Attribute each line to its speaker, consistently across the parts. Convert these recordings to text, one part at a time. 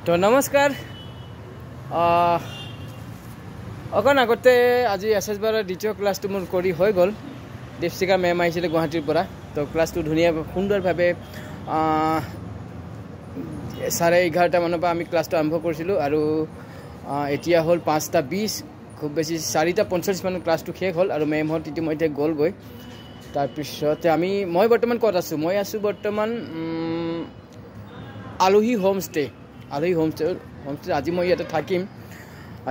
Speaker 1: তো নমস্কাৰ অকণ আগতে আজি এছএছ বাৰৰ দ্বিতীয় ক্লাছটো মোৰ কৰি হৈ গ'ল দীপশিকা মেম আহিছিলে গুৱাহাটীৰ পৰা তো ক্লাছটো ধুনীয়া সুন্দৰভাৱে 11:30 মানৰ পৰা আমি ক্লাছটো আৰম্ভ কৰিছিলোঁ আৰু এতিয়া হ'ল 5:20 খুব বেছি 4:45 মানত ক্লাছটো শেষ হ'ল আৰু মেমহঁত ইতিমধ্যে গ'লগৈ তাৰপিছতে মই বৰ্তমান ক'ত আছোঁ মই আছোঁ বৰ্তমান আলহী হোমষ্টে আজি মই ইয়াতে থাকিম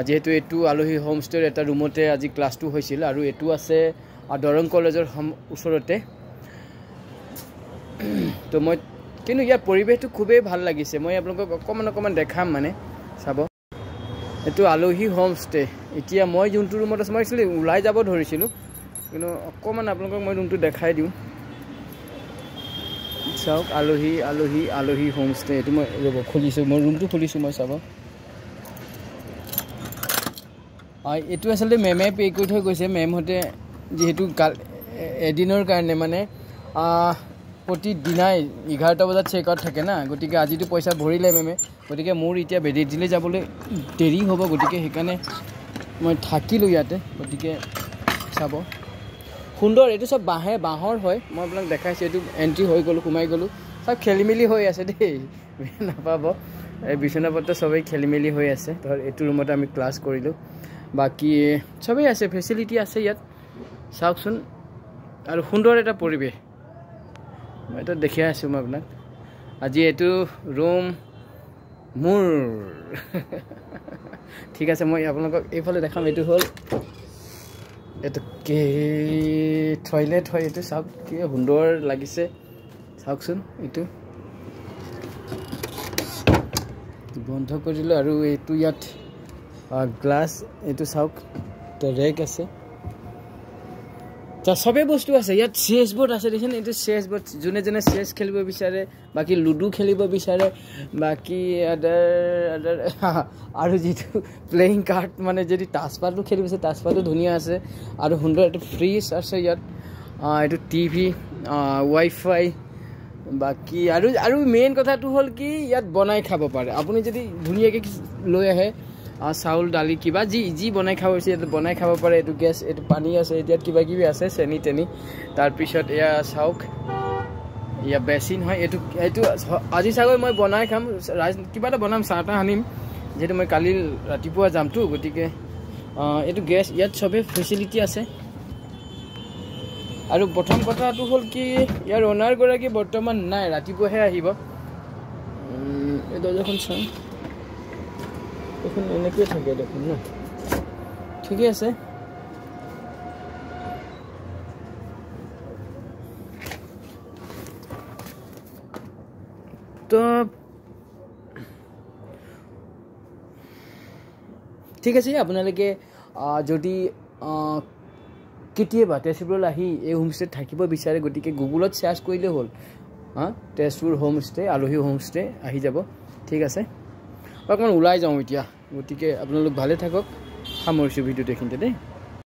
Speaker 1: যেহেতু এইটো আলহী হোমষ্টেৰ এটা ৰুমতে আজি ক্লাছটো হৈছিল আৰু এইটো আছে দৰং কলেজৰ ওচৰতে তো মই কিন্তু ইয়াৰ পৰিৱেশটো খুবেই ভাল লাগিছে মই আপোনালোকক অকণমান দেখাম মানে চাব এইটো আলহী হোমষ্টে এতিয়া মই যোনটো ৰুমত আছোঁ মই একচুৱেলি ওলাই যাব ধৰিছিলোঁ কিন্তু অকণমান আপোনালোকক মই ৰুমটো দেখাই দিওঁ চাওক আলহী হোমষ্টে এইটো মই ৰ'ব খুলিছোঁ মই ৰুমটো খুলিছোঁ মই চাব এইটো আচলতে মেমে পে' কৰি থৈ গৈছে মেমহঁতে যিহেতু এদিনৰ কাৰণে মানে প্ৰতিদিনাই 11টা বজাত চেক আউট থাকে না গতিকে আজিতো পইচা ভৰিলে মেমে গতিকে মোৰ এতিয়া বেডিলৈ যাবলৈ দেৰি হ'ব গতিকে সেইকাৰণে মই থাকিলোঁ ইয়াতে গতিকে চাব সুন্দৰ এইটো চব বাঁহৰ হয় মই আপোনাক দেখাইছোঁ এইটো এণ্ট্ৰি হৈ গ'লোঁ সোমাই গ'লোঁ চব খেলিমেলি হৈ আছে দেই নাপাব এই বিচনাপত্ৰ চবেই খেলিমেলি হৈ আছে ধৰ এইটো ৰুমতে আমি ক্লাছ কৰিলোঁ বাকী চবেই আছে ফেচিলিটি আছে ইয়াত চাওকচোন আৰু সুন্দৰ এটা পৰিৱেশ মই এটা দেখাই আছোঁ মই আপোনাক আজি এইটো ৰুম মোৰ ঠিক আছে মই আপোনালোকক এইফালে দেখাম এইটো হ'ল এইটো কি টয়লেট হয় এইটো চাওক কি সুন্দৰ লাগিছে চাওকচোন এইটো বন্ধ কৰি দিলোঁ আৰু এইটো ইয়াত গ্লাছ এইটো চাওক ৰেক আছে চবেই বস্তু আছে ইয়াত চেছ বৰ্ড আছে দেখিছেনে এইটো চেছ বৰ্ড যোনে চেছ খেলিব বিচাৰে বাকী লুডু খেলিব বিচাৰে বাকী আদাৰ আৰু যিটো প্লেয়িং কাৰ্ড মানে যদি তাছপাতো খেলিব বিচাৰে তাছপাতো ধুনীয়া আছে আৰু সুন্দৰ এটা ফ্ৰিজ আছে ইয়াত এইটো টিভি ৱাইফাই বাকী আৰু মেইন কথাটো হ'ল কি ইয়াত বনাই খাব পাৰে আপুনি যদি ধুনীয়াকৈ লৈ আহে চাউল দালি কিবা যি বনাই খাব হৈছে ইয়াত বনাই খাব পাৰে এইটো গেছ এইটো পানী আছে ইয়াত কিবা কিবি আছে চেনি তেনি তাৰপিছত এয়া চাওক এয়া বেচিন হয় এইটো আজি চাগৈ মই বনাই খাম কিবা এটা বনাম চাহ তাহ আনিম যিহেতু মই কালি ৰাতিপুৱা যামতো গতিকে এইটো গেছ ইয়াত চবেই ফেচিলিটি আছে আৰু প্ৰথম কথাটো হ'ল কি ইয়াৰ অ'নাৰগৰাকী বৰ্তমান নাই ৰাতিপুৱাহে আহিব এই দৰ্জাখন চাওঁ দেখোন এনেকৈয়ে থাকে দেখোন ন ঠিকে আছে তো ঠিক আছে আপোনালোকে যদি কেতিয়াবা তেজপুৰলৈ আহি এই হোমষ্টেত থাকিব বিচাৰে গতিকে গুগলত চাৰ্চ কৰিলেই হ'ল তেজপুৰ হোমষ্টে আলহী হোমষ্টে আহি যাব ঠিক আছে অকণমান ওলাই যাওঁ এতিয়া গতিকে আপোনালোক ভালে থাকক সামৰিছোঁ ভিডিঅ'টো এইখিনিতে দেই